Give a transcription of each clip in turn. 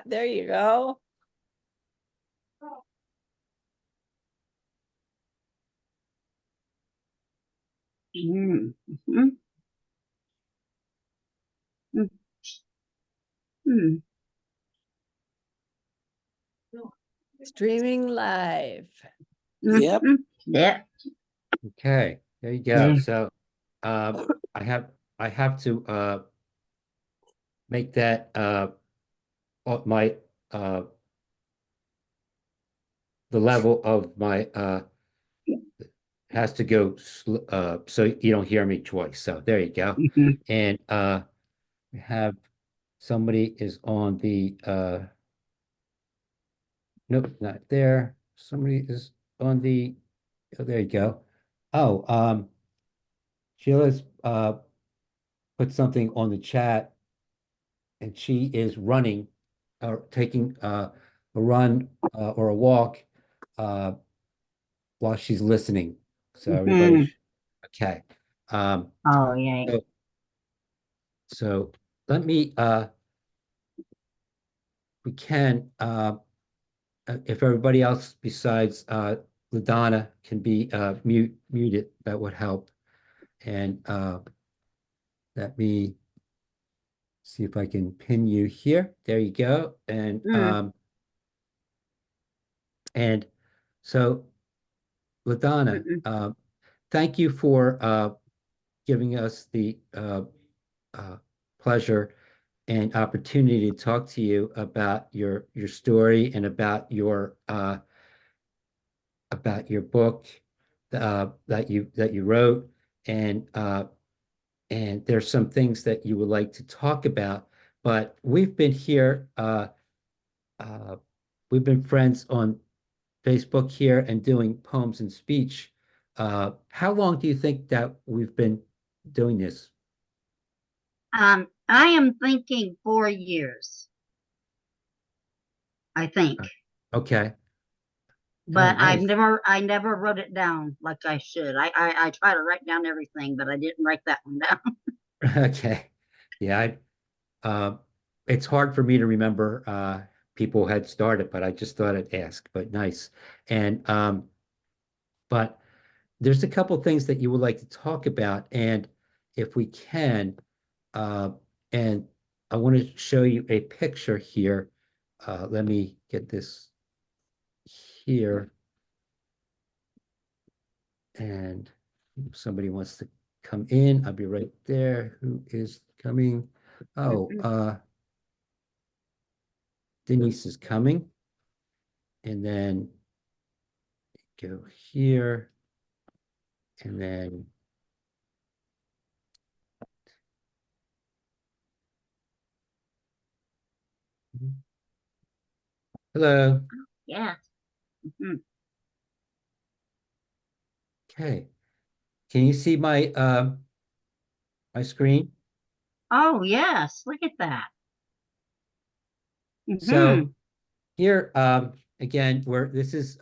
There you go. Mm. Mm. Mm. Mm. Streaming live. Yep. Yeah. Okay, there you go. Yeah. So I have to make that my the level of my has to go so you don't hear me twice. So there you go. Mhm. And we have somebody is on the nope, not there. Somebody is on the oh, there you go. Oh, Sheila's put something on the chat and she is running or taking a run or a walk uh, while she's listening. So everybody, Mhm. okay. Um, Oh, yeah. so, so let me, we can, if everybody else besides LaDonna can be muted, that would help. And let me see if I can pin you here. There you go. Mm. And so LaDonna, Mm-mm. thank you for giving us the uh, pleasure and opportunity to talk to you about your story and about your book that you wrote, and there's some things that you would like to talk about. But uh, we've been friends on Facebook here and doing poems and speech. How long do you think that we've been doing this? I am thinking 4 years, I think. Okay. Oh, But nice. I never wrote it down like I should. I try to write down everything, but I didn't write that one down. Okay. Yeah, it's hard for me to remember people had started, but I just thought I'd ask. But nice. And but there's a couple things that you would like to talk about, and if we can, uh, and I want to show you a picture here. Let me get this here, and if somebody wants to come in, I'll be right there. Who is coming? Oh, Denise is coming, and then go here, and then hello. Yes. Mhm. Okay. Can you see my screen? Oh, yes. Look at that. So Hmm. here again, where this is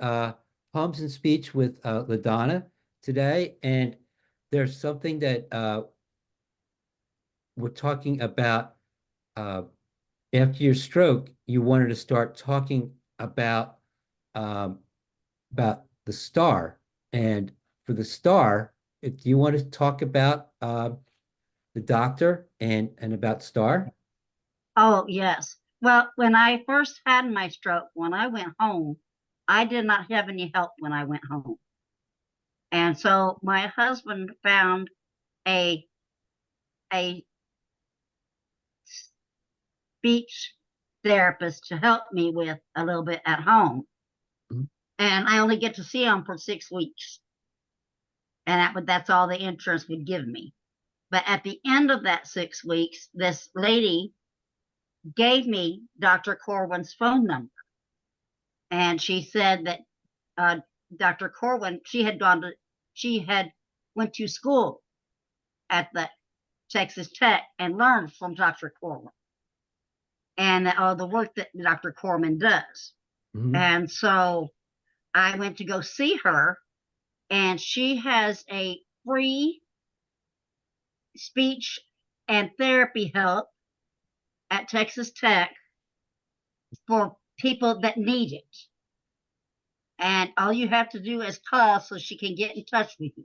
Poems and Speech with LaDonna today, and there's something that we're talking about uh, after your stroke. You wanted to start talking um, about the star, and for the star, do you want to talk about the doctor and about star? Oh, yes. Well, when I first had my stroke, when I went home, I did not have any help when I went home. And so my husband found a a speech therapist to help me with a little bit at home. Mhm. And I only get to see him for 6 weeks. And that's all the insurance would give me. But at the end of that 6 weeks, this lady gave me Dr. Corwin's phone number. And she said that Dr. Corwin, she had went to school at the Texas Tech and learned from Dr. Corwin and the work that Dr. Corwin does. Mhm. And so I went to go see her, and she has a free speech and therapy help at Texas Tech for people that need it. And all you have to do is call so she can get in touch with you.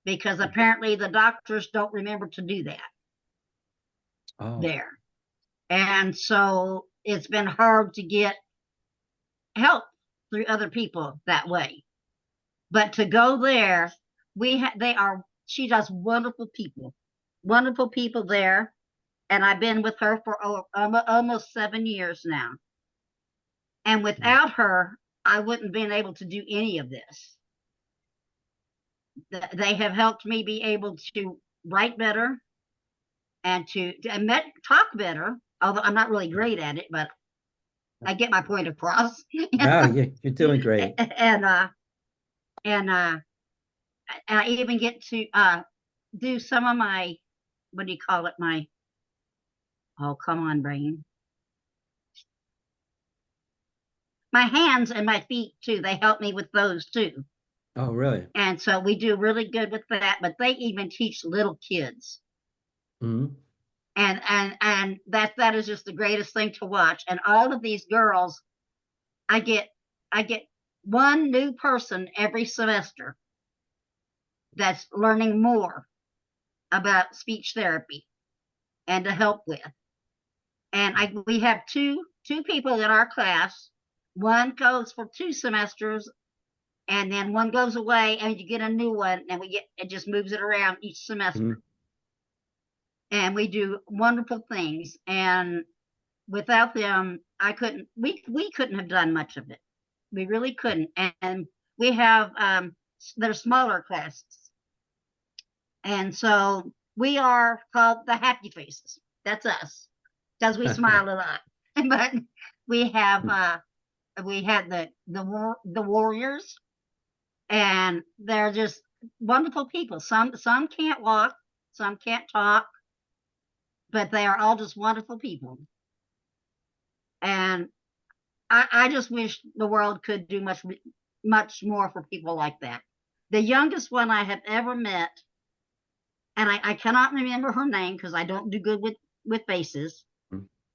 Because apparently the doctors don't remember to do that Oh, there. And so it's been hard to get help through other people that way. But to go there, she does wonderful people there. And I've been with her for almost 7 years now. And without her, I wouldn't have been able to do any of this. They have helped me be able to write better and talk better, although I'm not really great at it, but I get my point across. no, you're doing great. And I even get to do some of my, what do you call it? Oh, come on, brain. My hands and my feet too. They help me with those too. Oh, really? And so we do really good with that. But they even teach little kids. Mm-hmm. And that is just the greatest thing to watch. And all of these girls, I get one new person every semester that's learning more about speech therapy and to help with. And we have two people in our class. One goes for 2 semesters, and then one goes away, and you get a new one, and it just moves it around each semester. Mm-hmm. And we do wonderful things. And without them, we couldn't have done much of it. We really couldn't. And we have they're smaller classes. And so we are called the happy faces. That's us. Because we smile a lot. But we have we had the warriors, and they're just wonderful people. Some can't walk, some can't talk, but they are all just wonderful people. And I just wish the world could do much more for people like that. The youngest one I have ever met, and I cannot remember her name because I don't do good with faces,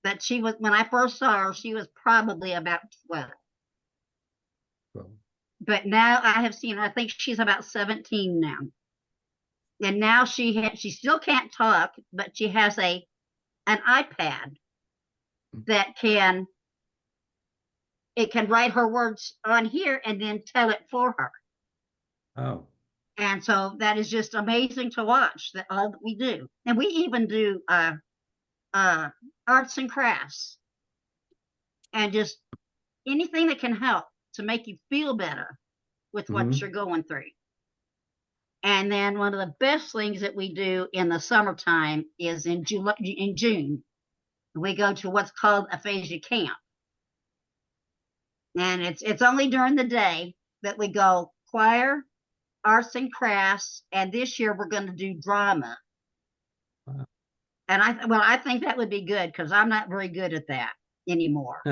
but she was, when I first saw her, she was probably about 12. Well, But now I have seen her, I think she's about 17 now. And now she still can't talk, but she has an iPad that can write her words on here and then tell it for her. oh, And so that is just amazing to watch, that all that we do. And we even do arts and crafts and just anything that can help to make you feel better with what Mhm. you're going through. And then one of the best things that we do in the summertime is in June, we go to what's called aphasia camp. And it's only during the day that we go choir, arts and crafts, and this year we're going to do drama. Wow. And I think that would be good because I'm not very good at that anymore.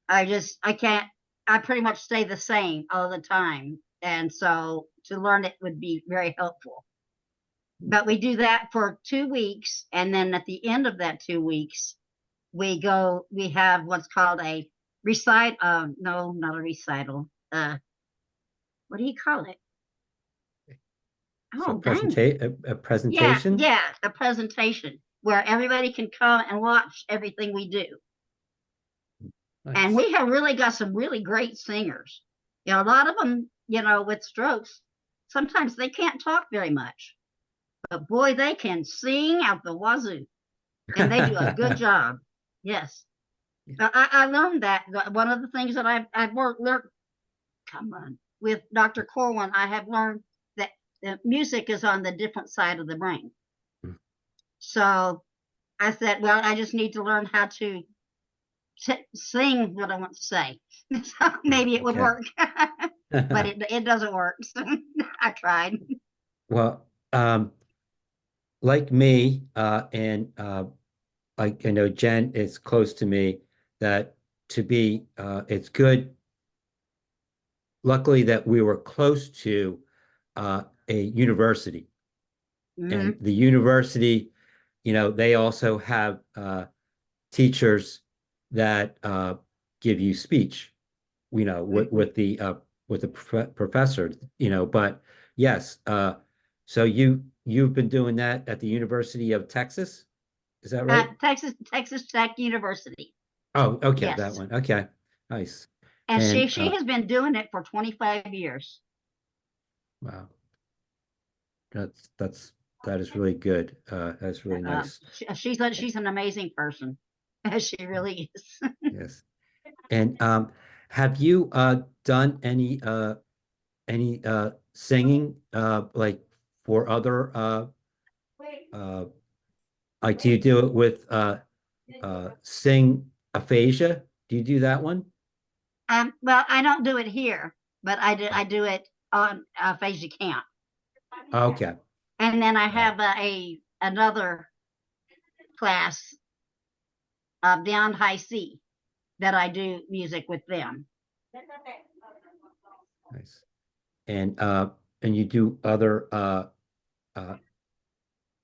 I can't, I pretty much stay the same all the time. And so to learn it would be very helpful. But we do that for 2 weeks. And then at the end of that 2 weeks, we have what's called a recital. No, not a recital. What do you call it? So Oh, dang it. a presentation? Yeah, a presentation where everybody can come and watch everything we do. And Nice. we have really got some really great singers. A lot of them, with strokes, sometimes they can't talk very much. But boy, they can sing out the wazoo. And they do a good job. Yes. Yeah. I learned that. One of the things that I've learned, come on, with Dr. Corwin, I have learned that the music is on the different side of the brain. Mm. So I said, well, I just need to learn how to sing what I want to say. So maybe it would Okay. work, but it doesn't work. So I tried. Well, like me, and I know Jen is close to me, that it's good. Luckily that we were close to a university, and Mhm. the university, they also have teachers that give you speech, with the professor, but yes, so you've been doing that at the University of Texas, is that right? Texas Tech University. Oh, okay, that Yes. one. Okay, nice. And And she has been doing it for 25 years. wow, that's that is really good. That's really nice. She's an amazing person. She really is. Yes. And have you done any singing like for other uh like do you do it with sing aphasia? Do you do that one? Well, I don't do it here, but I do it on Aphasia Camp. Okay. And then I Uh, have another class beyond high C that I do music with them. nice. And you do other uh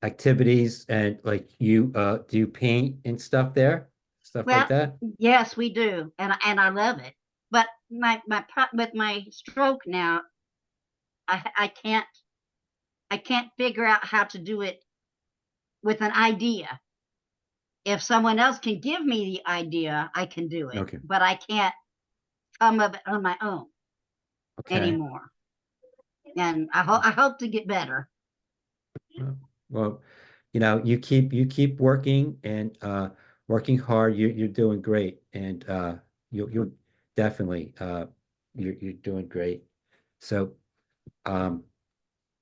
activities and like you do you paint and stuff there? Stuff like Well, that? yes, we do, and I love it. But with my stroke now, I can't figure out how to do it with an idea. If someone else can give me the idea, I can do it, Okay. but I can't come up on my own Okay. anymore. And I hope to get better. Well, you keep working and working hard. You're doing great, and you'll definitely you're doing great. So um,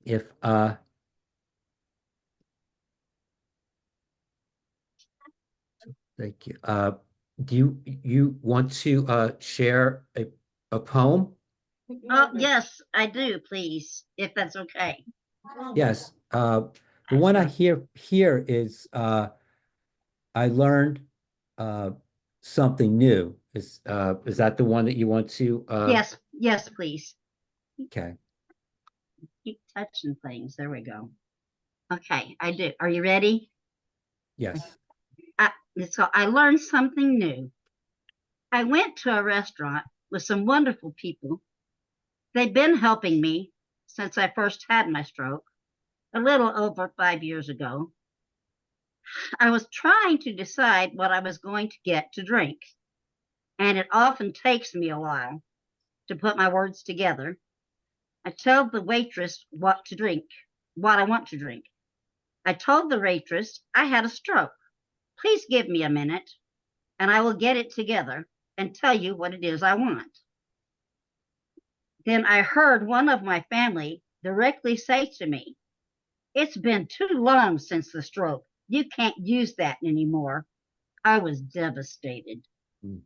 if thank you. Do you want to share a poem? Oh, yes, I do, please, if that's okay. Yes. The one I hear here is I learned uh, something new. Is that the one that you want to Yes, yes, please. okay. Keep touching things. There we go. Okay, I do. Are you ready? Yes. I learned something new. I went to a restaurant with some wonderful people. They've been helping me since I first had my stroke, a little over 5 years ago. I was trying to decide what I was going to get to drink, and it often takes me a while to put my words together. I tell the waitress what I want to drink. I told the waitress I had a stroke. Please give me a minute, and I will get it together and tell you what it is I want. Then I heard one of my family directly say to me, "It's been too long since the stroke. You can't use that anymore." I was devastated, Mm.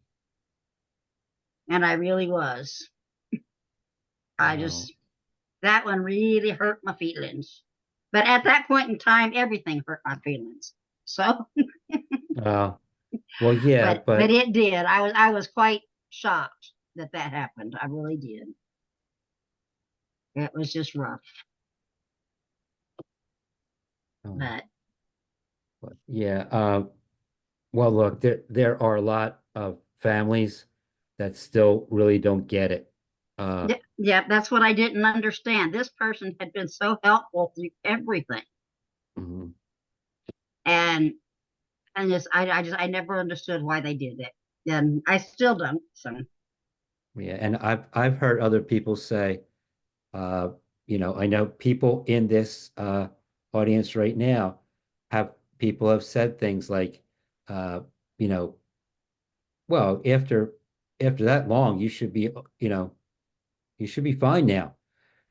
and I really was. I Wow. just, that one really hurt my feelings. But at that point in time, everything hurt my feelings. So, Uh, well, yeah, but but it did. I was quite shocked that that happened. I really did. It was just rough. um, But yeah. Well, look, there are a lot of families that still really don't get it. Uh, yeah, that's what I didn't understand. This person had been so helpful through everything, mhm. and I never understood why they did it, and I still don't. So Yeah, and I've heard other people say, uh, I know people in this audience right now have people have said things like, uh, you know, well, after that long, you should be fine now.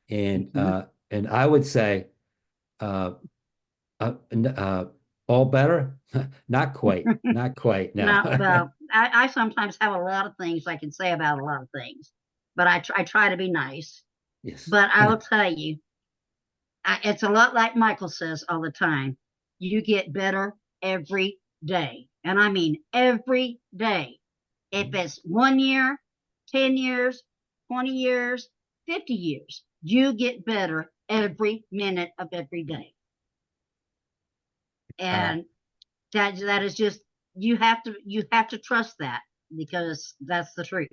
mhm. And I would say, uh, all better? Not quite. No. No, well, I sometimes have a lot of things I can say about a lot of things, but I try to be nice. Yes. But I will tell you, it's a lot like Michael says all the time. You get better every day, and I mean every day. If it's 1 year, 10 years, 20 years, 50 years, you get better every minute of every day. Uh, And that is just you have to trust that because that's the truth.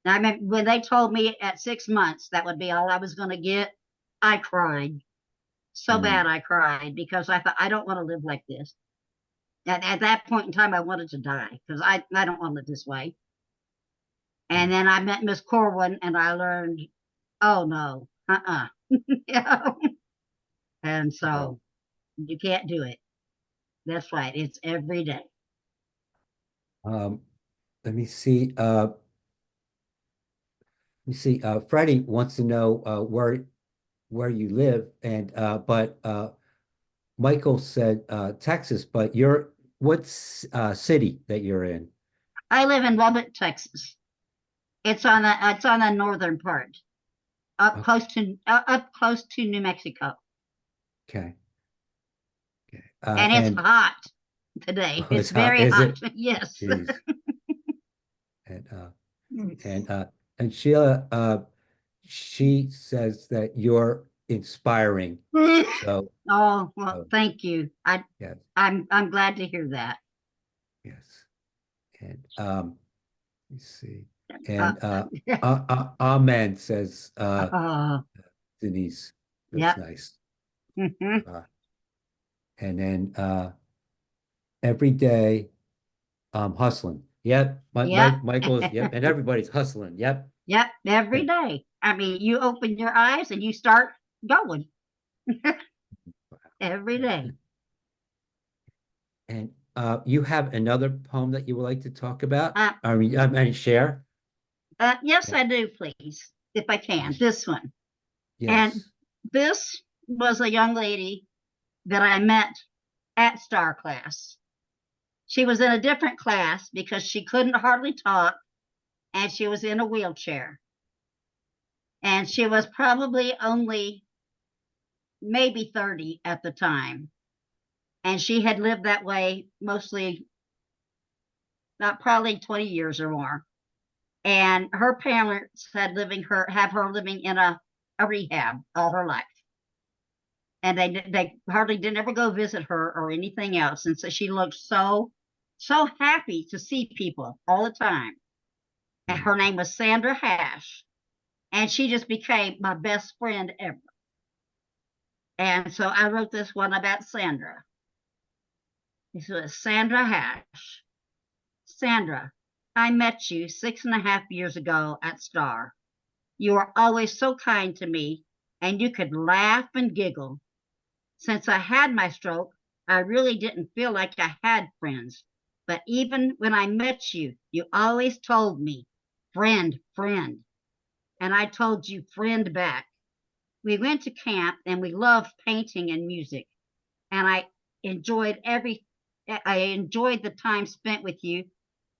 Now, I mean, when they told me at 6 months that would be all I was going to get, I cried so Mm. bad. I cried because I thought I don't want to live like this. At that point in time, I wanted to die because I don't want to live this way. And then I met Miss Corwin, and I learned, oh no, you know? And Wow. so you can't do it. That's right. It's every day. Um, let me see. Freddie wants to know where you live, and but Michael said Texas, but you're what city that you're in? I live in Lubbock, Texas. It's on the northern part, Okay, up close to New Mexico, okay, okay. and it's And hot today. oh, It's it's hot, very is hot. it? Yes. Jeez. And and uh and Sheila, she says that you're inspiring. So, Oh, well, oh, thank you. yes, I'm glad to hear that. yes. And let me see. Uh, And Amen says uh, Denise. That's yep. nice. Hmm. Uh, and then every day hustling. Yep. Yep. Michael's, yep, and everybody's hustling. Yep. Yep. Every day. I mean, you open your eyes and you start going every day. And you have another poem that you would like to talk about? Uh, I mean share? yes, Yeah. I do, please, if I can. This one. And Yes. this was a young lady that I met at Star Class. She was in a different class because she couldn't hardly talk and she was in a wheelchair. And she was probably only maybe 30 at the time. And she had lived that way mostly, not probably 20 years or more. And her parents had have her living in a rehab all her life. And they hardly didn't ever go visit her or anything else. And so she looked so happy to see people all the time. And Mm. her name was Sandra Hash, and she just became my best friend ever. And so I wrote this one about Sandra. This was Sandra Hash. Sandra, I met you 6.5 years ago at Star. You were always so kind to me, and you could laugh and giggle. Since I had my stroke, I really didn't feel like I had friends. But even when I met you, you always told me, friend, friend. And I told you, friend back. We went to camp and we loved painting and music. And I enjoyed the time spent with you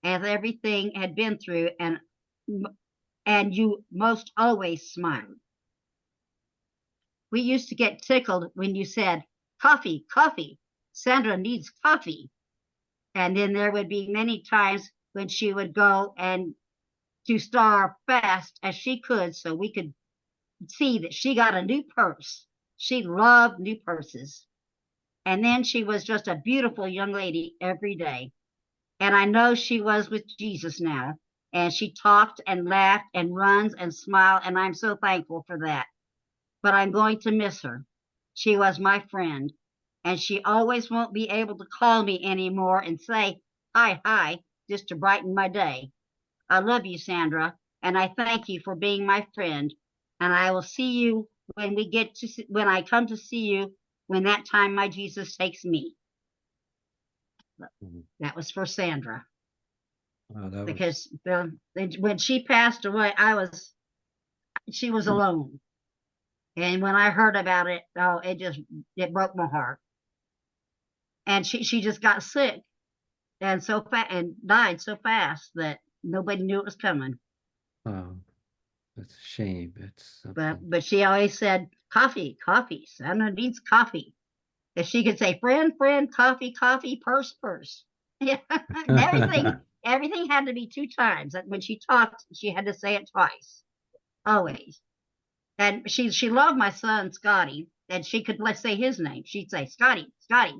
as everything had been through and you most always smiled. We used to get tickled when you said, coffee, coffee. Sandra needs coffee. And then there would be many times when she would go and to Star fast as she could so we could see that she got a new purse. She loved new purses. And then she was just a beautiful young lady every day. And I know she was with Jesus now. And she talked and laughed and runs and smiled. And I'm so thankful for that. But I'm going to miss her. She was my friend. And she always won't be able to call me anymore and say, hi, hi, just to brighten my day. I love you, Sandra. And I thank you for being my friend. And I will see you when I come to see you when that time my Jesus takes me. Mhm. That was for Sandra That was because when she passed away, she was alone. And when I heard about it, oh, it broke my heart. And she just got sick and so fast and died so fast that nobody knew it was coming. oh, that's a shame. It's But something. but she always said, coffee, coffee. Sandra needs coffee. If she could say friend, friend, coffee, coffee, purse, purse. Yeah, everything had to be two times. When she talked, she had to say it twice, always. And she loved my son Scotty, and she could let's say his name. She'd say Scotty, Scotty,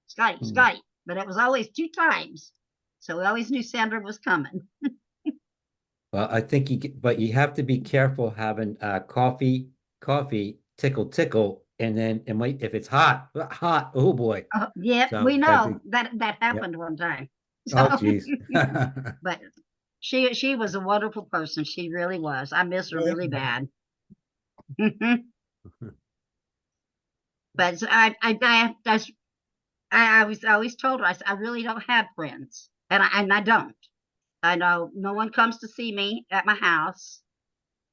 Scotty, Mm. Scotty. but it was always 2 times. So we always knew Sandra was coming. Well, I think but you have to be careful having coffee, tickle, tickle, and then it might, if it's hot, oh boy. Yep, So we gotta be, know that yep. happened one time. Oh, So, geez. but she was a wonderful person. She really was. I miss her really bad. But I always told her, I said, I really don't have friends, and I don't. I know no one comes to see me at my house.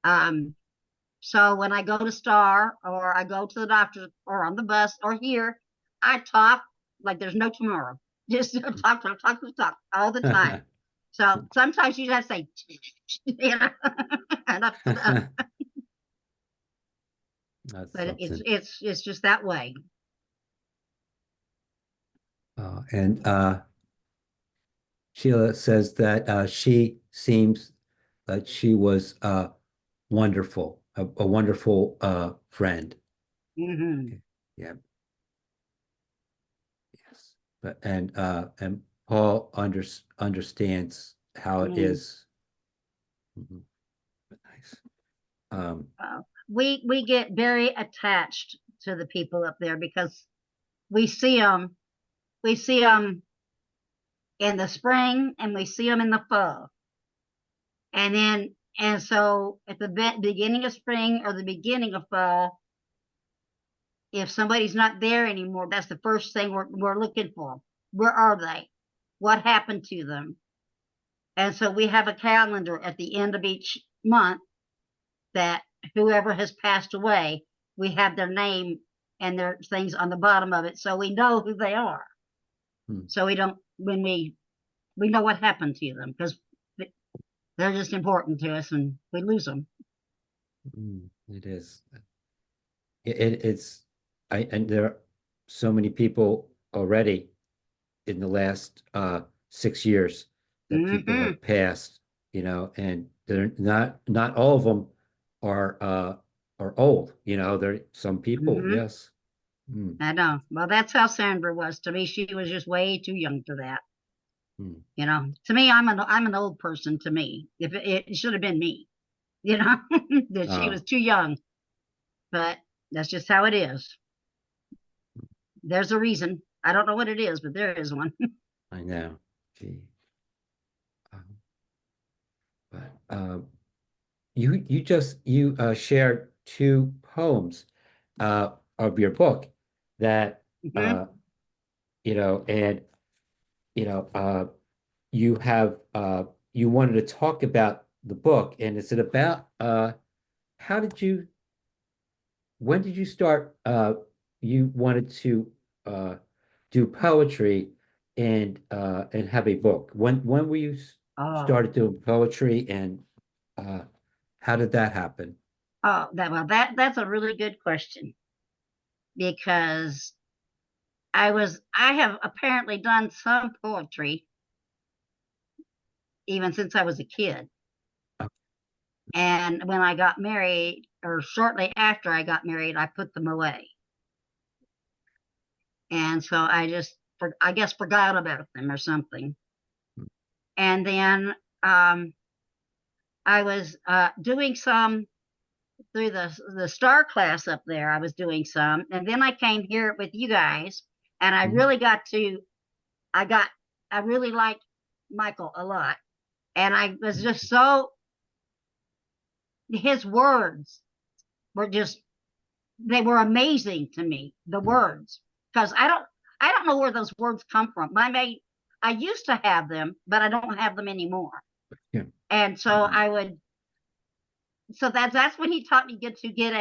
Um, so when I go to Star or I go to the doctor or on the bus or here, I talk like there's no tomorrow. Just talk all the time. So sometimes you just have to say, you know, enough is enough. That's But something. it's just that way. And Sheila says that she seems that she was wonderful, a wonderful friend. Hmm. Yeah, yes. But and Paul understands how it Mm. is. Mhm. But nice. Um, We get very attached to the people up there because we see them. We see them in the spring and we see them in the fall. And so at the beginning of spring or the beginning of fall, if somebody's not there anymore, that's the first thing we're looking for. Where are they? What happened to them? And so we have a calendar at the end of each month that whoever has passed away, we have their name and their things on the bottom of it, so we know who they are. hmm, So we don't when we know what happened to them because they're just important to us, and we lose them. it is. It's and there are so many people already in the last 6 years that people Hmm. have passed, and they're not all of them are old, there some people, Hmm. yes. Mm, I know. Well, that's how Sandra was to me. She was just way too young for that. mm, To me, I'm an old person. To me, if it should have been me, you know, that she uh, was too young. But that's just how it is. There's a reason. I don't know what it is, but there is one. I know. Gee. Um, but you shared two poems of your book that Hmm. and you have you wanted to talk about the book, and is it about how did you when did you start you wanted to uh do poetry and have a book? When were you Oh, started doing poetry, and uh how did that happen? that's a really good question because I have apparently done some poetry even since I was a kid. And when I got married, or shortly after I got married, I put them away. And so I guess, forgot about them or something. And then I was doing some through the star class up there. I was doing some, and then I came here with you guys, and I Mhm. really got to. I got. I really liked Michael a lot, and I was just so. His words were just. They were amazing to me. The words, because I don't know where those words come from. I used to have them, but I don't have them anymore. Yeah. And so Mhm. that's when he taught me to get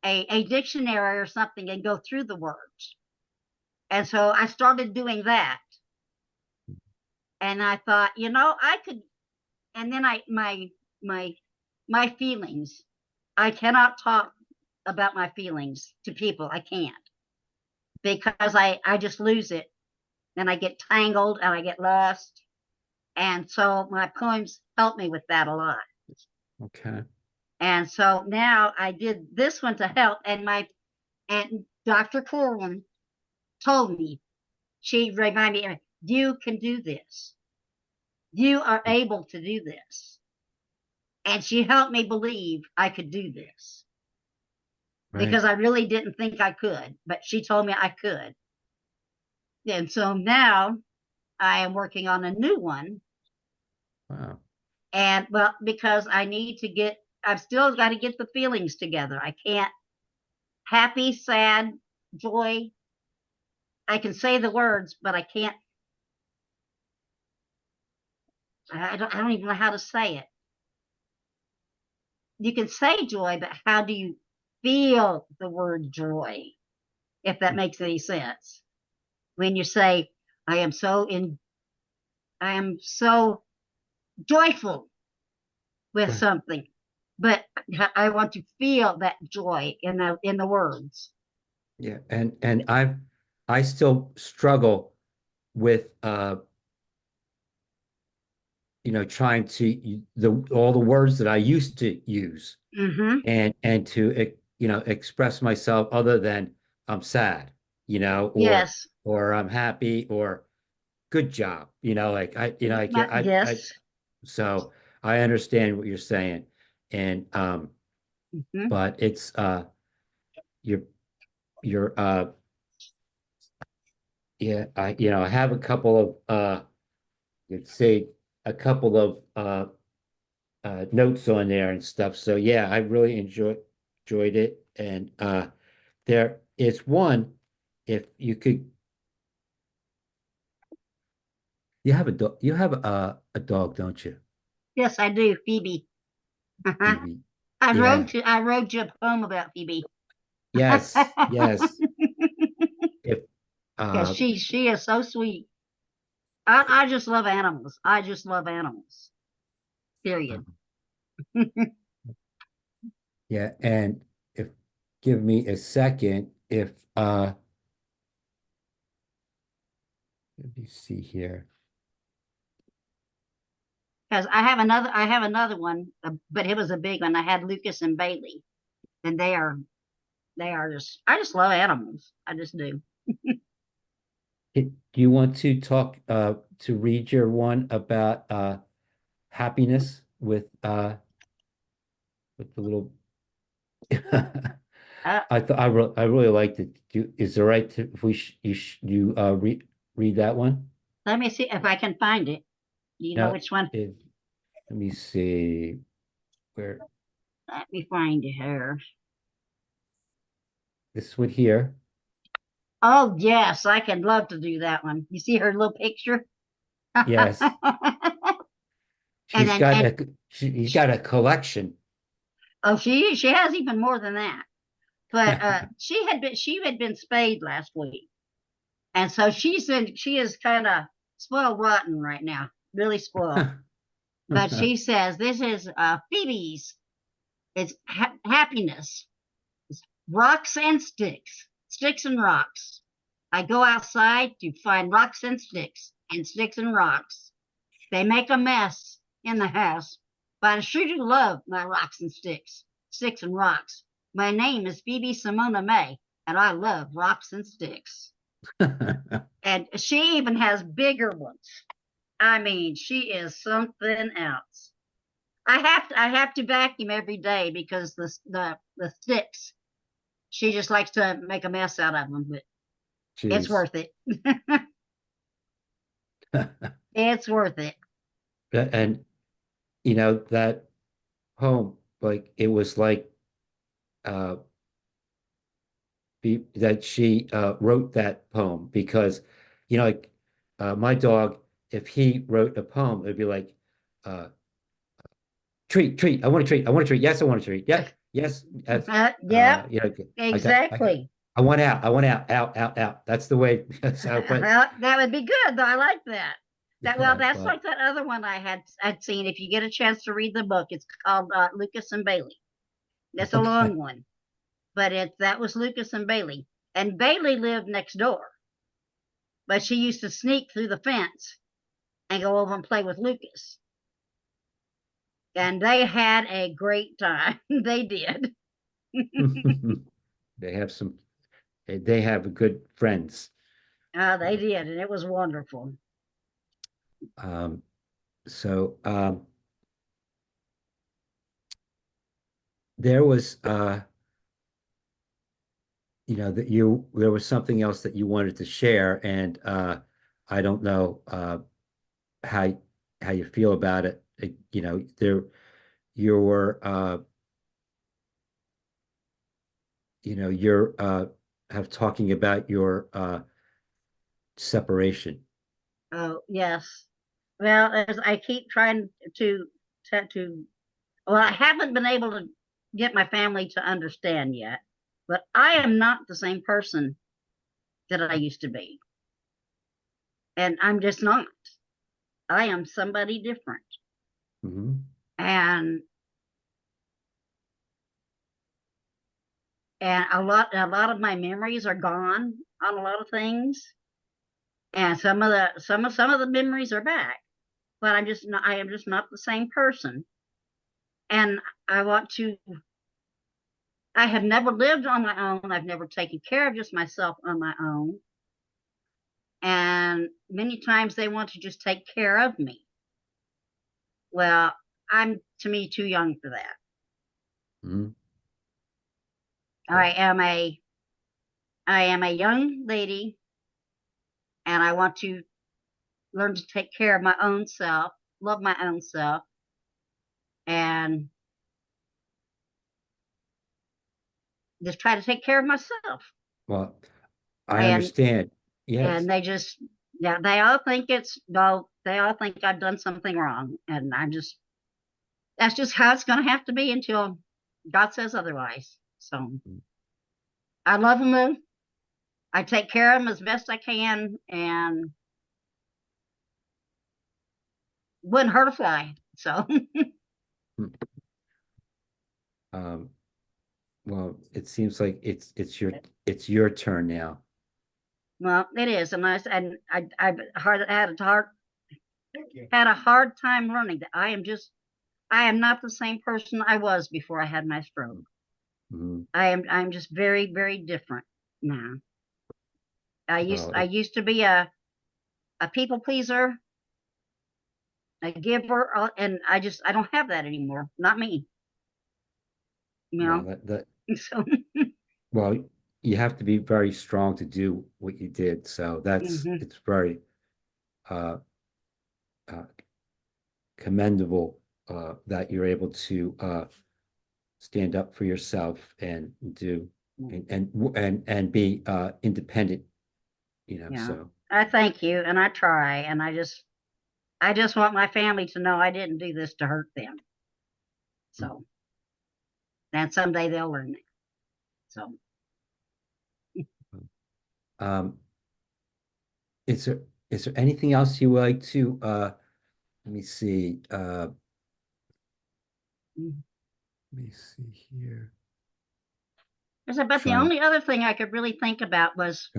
a dictionary or something and go through the words. And so I started doing that. And I thought, I could. And then my my feelings. I cannot talk about my feelings to people. I can't because I just lose it and I get tangled and I get lost. And so my poems help me with that a lot. Okay. And so now I did this one to help. And Dr. Corwin told me she reminded me, you can do this. You are able to do this. And she helped me believe I could do this Right. because I really didn't think I could, but she told me I could. And so now I am working on a new one. Wow. And well, because I've still got to get the feelings together. I can't happy, sad, joy. I can say the words, but I can't. I don't even know how to say it. You can say joy, but how do you feel the word joy? If that makes any sense. When you say, I am so joyful with Right. something, but I want to feel that joy in the words. Yeah. And I still struggle with trying to all the words that I used to use Mm-hmm. and to express myself other than I'm sad, Yes. or I'm happy or good job, like I get I Yes. so I understand what you're saying. And Mm-hmm. but it's you're you're yeah, I have a couple of let's say a couple of notes on there and stuff. So yeah, I really enjoyed it. And there is one, if you could, you have a dog, a dog, don't you, Yes, I do, Phoebe. Uh-huh. Phoebe? I Yeah. wrote you a poem about Phoebe. Yes. Yes. If Because uh she is so sweet. I just love animals. I just love animals. Period. yeah, and if give me a second, if let me see here. Because I have another one, but it was a big one. I had Lucas and Bailey, and they are just I just love animals. I just do. Do you want to talk to read your one about happiness with the little Uh, I really liked it. Is it right to if we you read that one? Let me see if I can find it. Do you know No, which one? let me see where Let me find it here. this one here. Oh yes, I could love to do that one. You see her little picture? Yes, And then and he's got a collection. oh she has even more than that. But she had been spayed last week. And so she is kind of spoiled rotten right now. Really spoiled. But she says this is Phoebe's. It's happiness. It's rocks and sticks. Sticks and rocks. I go outside to find rocks and sticks and rocks. They make a mess in the house, but I sure do love my rocks and sticks and rocks. My name is Phoebe Simona May, and I love rocks and sticks. And she even has bigger ones. I mean, she is something else. I have to vacuum every day because the sticks. She just likes to make a mess out of them, but it's Jeez. worth it. It's worth it. And that poem, like it was like uh that she wrote that poem because like my dog, if he wrote a poem, it'd be like uh treat, I want a treat, I want a treat, yes, I want a treat, yep, yes, that's Yep, I got exactly. I want out, that's the way. So but Well, that would be good. Though. I like that. yeah, That's but like that other one I'd seen. If you get a chance to read the book, it's called Lucas and Bailey. That's a okay. long one, but that was Lucas and Bailey. And Bailey lived next door, but she used to sneak through the fence and go over and play with Lucas. And they had a great time. They did. They have some they have good friends. They did, and it was wonderful. Um, so there was that there was something else that you wanted to share, and I don't know how how you feel about it. You were you're have talking about your separation. Oh, yes. Well, as I keep trying to well, I haven't been able to get my family to understand yet, but I am not the same person that I used to be. And I'm just not. I am somebody different. Hmm. And a lot of my memories are gone on a lot of things. And some of the memories are back, but I am just not the same person. And I want to I have never lived on my own. I've never taken care of just myself on my own. And many times they want to just take care of me. Well, I'm to me too young for that. Hmm. I am a young lady and I want to learn to take care of my own self, love my own self, and just try to take care of myself. Well, I And understand. Yes. and they just yeah, they all think it's no, they all think I've done something wrong. And that's just how it's gonna have to be until God says otherwise. So I love them though. I take care of them as best I can and wouldn't hurt a fly. So Um, well, it seems like it's your turn now. well, it is. I've had a hard time learning that I am not the same person I was before I had my stroke. Mhm. I'm just very, very different now. Well, I used to be a people pleaser, a giver, and I don't have that anymore. Not me, you well, know. that So well, you have to be very strong to do what you did. So mhm, it's very uh, uh, commendable that you're able to stand up for yourself and do and be independent. yeah. So I thank you, and I try, and I just want my family to know I didn't do this to hurt them. So and someday they'll learn that. So um, is there anything else you would like to let me see mm. let me see here. But the Trying. only other thing I could really think about was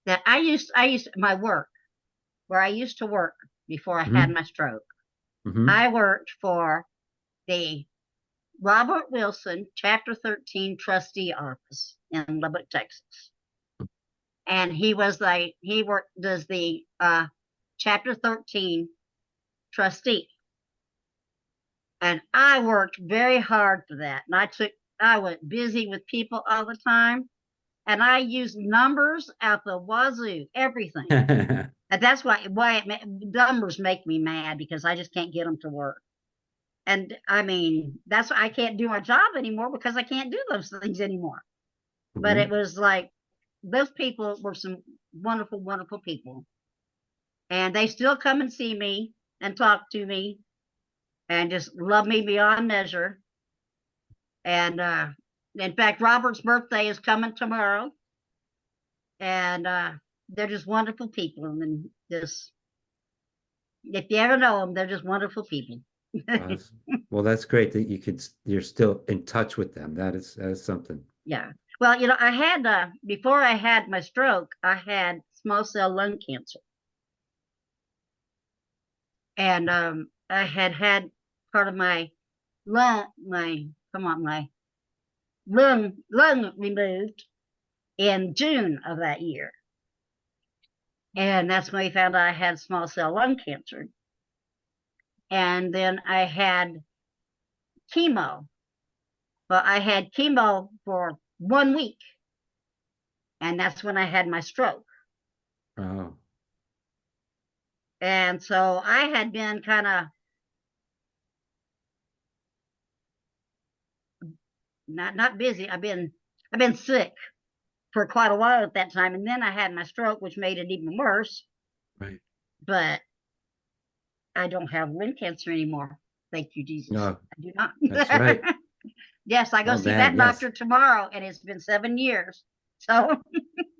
that I used my work where I used to work before I had Hmm. my stroke. Hmm. I worked for the Robert Wilson Chapter 13 Trustee Office in Lubbock, Texas. And he worked as the Chapter 13 trustee. And I worked very hard for that. And I went busy with people all the time. And I used numbers out the wazoo, everything. And that's numbers make me mad because I just can't get them to work. And I mean, that's why I can't do my job anymore because I can't do those things anymore. But it Hmm. was like those people were some wonderful, wonderful people. And they still come and see me and talk to me and just love me beyond measure. And in fact, Robert's birthday is coming tomorrow. And they're just wonderful people. And just, if you ever know them, they're just wonderful people. Uh, well, that's great that you're still in touch with them. That is something. Yeah. Well, I had before I had my stroke, I had small cell lung cancer, and I had part of my my lung removed in June of that year, And that's when we found out I had small cell lung cancer. And then I had chemo. Well, I had chemo for 1 week. And that's when I had my stroke. Oh, And so I had been kind of not busy. I've been sick for quite a while at that time. And then I had my stroke, which made it even worse. right. But I don't have lung cancer anymore. Thank you, Jesus. No, I do not. that's right. Yes, I go Oh see man, that yes. doctor tomorrow, and it's been 7 years. So,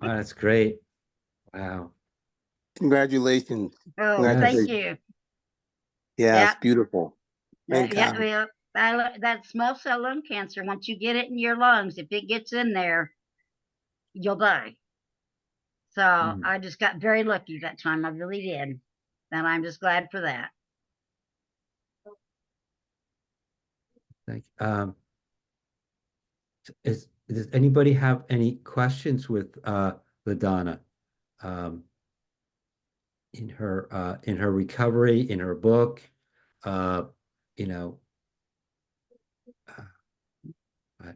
Oh, that's great. Wow. Congratulations. oh, Yes. thank Congratulations. you. Yeah, it's Yeah, beautiful. Thank yeah. God. Well, that small cell lung cancer, once you get it in your lungs, if it gets in there, you'll die. So Mm, I just got very lucky that time. I really did. And I'm just glad for that. thank you. Does anybody have any questions with LaDonna in her recovery, in her book? Uh, you know, uh, I-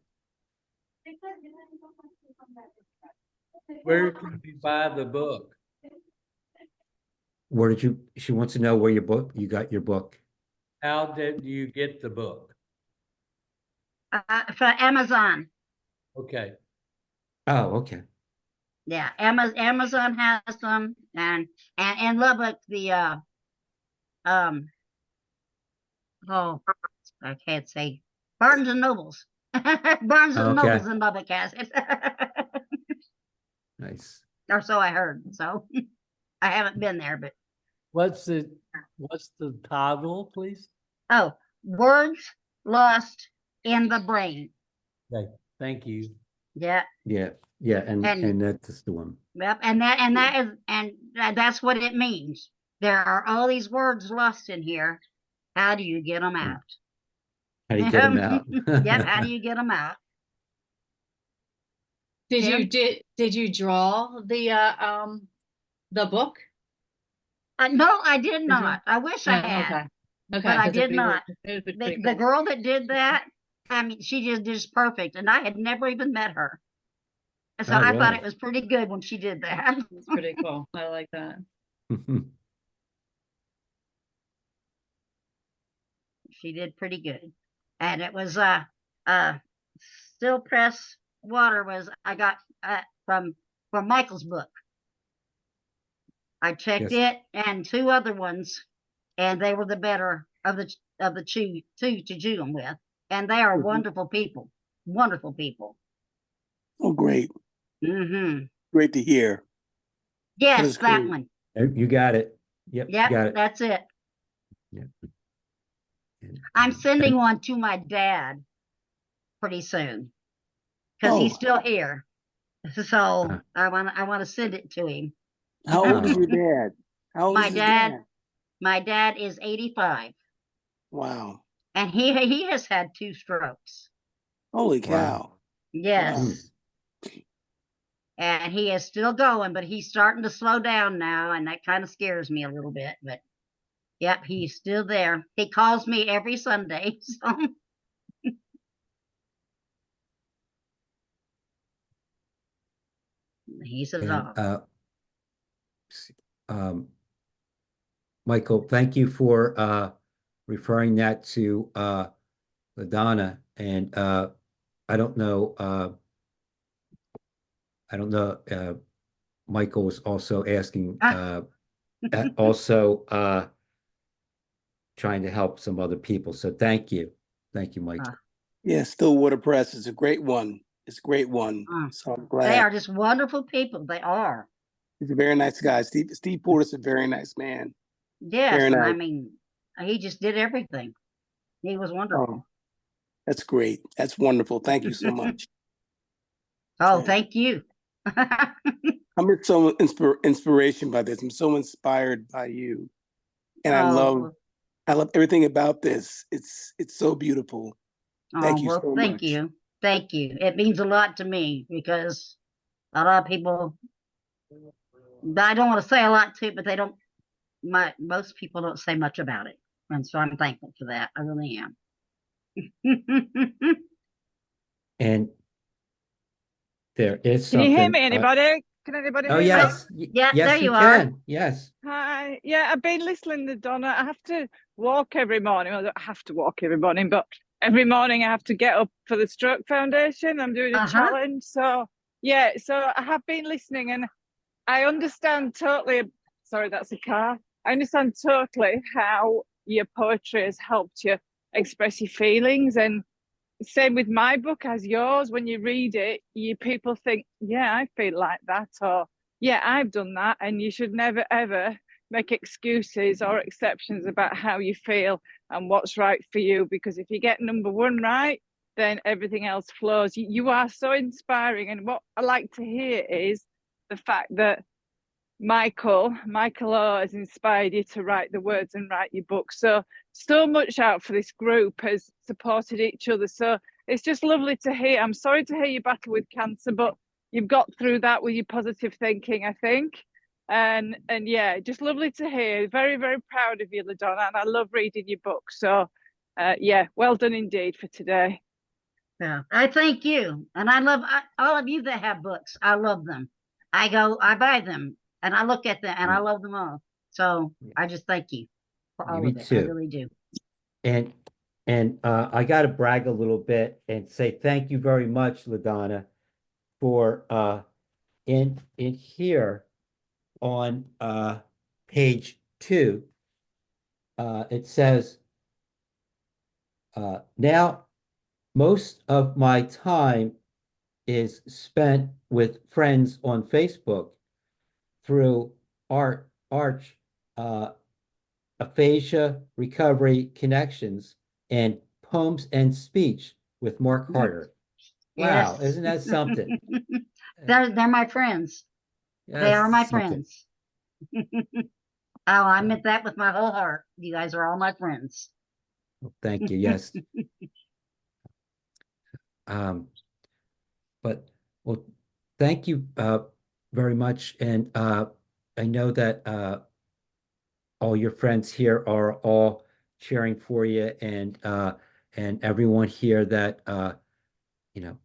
Where can we buy the book? where did you, she wants to know where you got your book. How did you get the book? For Amazon. Okay. Oh, okay. Yeah, Amazon has them, and in Lubbock, the um oh, I can't say Barnes and Nobles. Barnes and Okay. Nobles in Lubbock has it. Nice. Or so I heard. So I haven't been there, but What's the title, please? oh, Words Lost in the Brain. Okay, thank you. Yeah, Yeah. Yeah. and And that's the one. yep, and that's what it means. There are all these words lost in here. How do you get them Hmm. out? How do you get them out? Yep, how do you get them out? Did Kim? you did you draw the book? No, I did Did you? not. I wish I Oh, had, okay. but Okay, I because did not. it would be The, pretty the cool. girl that did that, I mean, she just perfect, and I had never even met her. And so Oh, I thought really? it was pretty good when she did that. It's pretty cool. I like that. She did pretty good. And it was still press water was I got from Michael's book. I checked Yes. it and two other ones, and they were the better of the two to chew them with. And they are wonderful people. Wonderful people. Oh, great. Mm-hmm. Great to hear. That Yes, is that great. one. You got it. Yep. You Yep, got it. that's it. Yeah. And, I'm sending thank, one to my dad pretty soon because he's Oh, still here. So uh, I want to send it to him. how old is oh, your dad? How old My is his dad, dad? my dad is 85, Wow. and he has had 2 strokes. Holy wow. cow. Yes, Wow. Jeez. and he is still going, but he's starting to slow down now, and that kind of scares me a little bit. But yep, he's still there. He calls me every Sunday. So he's a And dog. um, Michael, thank you for referring that to LaDonna. And I don't know. Michael was also asking, also trying to help some other people. So thank you, Michael. Yeah, Stillwater Press is a great one. It's a great one. So I'm They glad. are just wonderful people. They are. He's a very nice guy. Steve Porter's a very nice man. Yes, Very and I nice. mean, he just did everything. He was Oh, wonderful. that's great. That's wonderful. Thank you so much. Oh, Yeah. thank you. I'm so inspiration by this. I'm so inspired by you. And Oh, I love everything about this. It's so beautiful. Thank you well, so thank much. you. Thank you. It means a lot to me because a lot of people But I don't want to say a lot too, but they don't, most people don't say much about it. And so I'm thankful for that. I really am. And there is Can you hear something. me, anybody? Can anybody Oh, hear me? yes. Yeah, there Yes, you you are. can. Yes. Hi. Yeah, I've been listening to Donna. I have to walk every morning. Well, I don't have to walk every morning, but every morning I have to get up for the Stroke Foundation. I'm doing a challenge. So, yeah, so I have been listening and I understand totally. Sorry, that's a car. I understand totally how your poetry has helped you express your feelings. And same with my book as yours. When you read it, you people think, yeah, I feel like that, or yeah, I've done that. And you should never ever make excuses or exceptions about how you feel and what's right for you, because if you get number one right, then everything else flows. You are so inspiring. And what I like to hear is the fact that Michael O has inspired you to write the words and write your book. So much out for this group has supported each other. So it's just lovely to hear. I'm sorry to hear you battle with cancer, but you've got through that with your positive thinking, I think. And yeah, just lovely to hear. Very, very proud of you, LaDonna, and I love reading your book. So yeah, well done indeed for today. Yeah, I thank you. And I love all of you that have books. I love them. I buy them and I look at them and I love them all. So I just thank you for all Me of it. I too. really do. And I got to brag a little bit and say thank you very much, LaDonna, for in here on page 2, it says, now most of my time is spent with friends on Facebook through Arch, aphasia recovery connections, and poems and speech with Mark Harder. Wow, Yes. isn't that something? They're my friends. They are my Something. friends. Oh, I meant that with my whole heart. You guys are all my friends. Thank you. Yes. But well, thank you very much. And I know that all your friends here are all cheering for you, and everyone here that you know,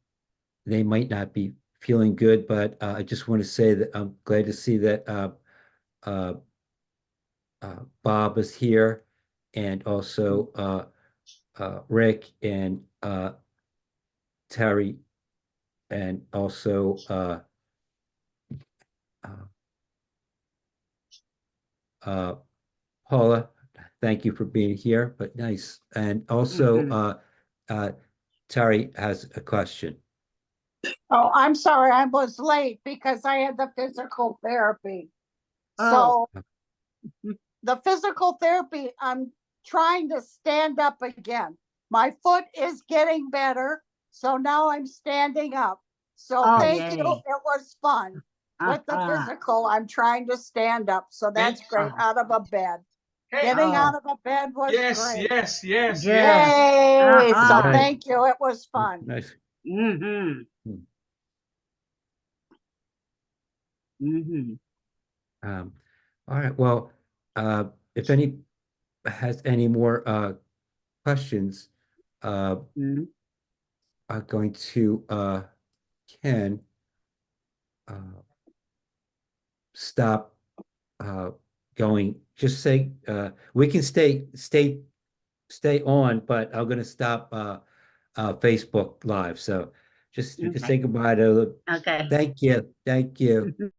they might not be feeling good, but I just want to say that I'm glad to see that uh, Bob is here, and also Rick and Terry, and also Paula. Thank you for being here, but nice. And also Terry has a question. Oh, I'm sorry, I was late because I had the physical therapy. Oh. So the physical therapy, I'm trying to stand up again. My foot is getting better, so now I'm standing up. So Oh, thank yay. you. It was fun. With the Uh-huh. physical, I'm trying to stand up. So that's great. Oh. Out of a bed. Hey, Getting Oh. out of a bed was yes, great. yes, yes, Good. yes. Yay! So Uh-huh. Right. thank you. It was fun. Nice. Mm-hmm. Mm-hmm. All right. Well, if any has any more questions, Mm-hmm. I'm going to Ken stop going. Just say we can stay on, but I'm going to stop Facebook Live. So just you can Okay. say goodbye to. Okay. Thank you. Thank you.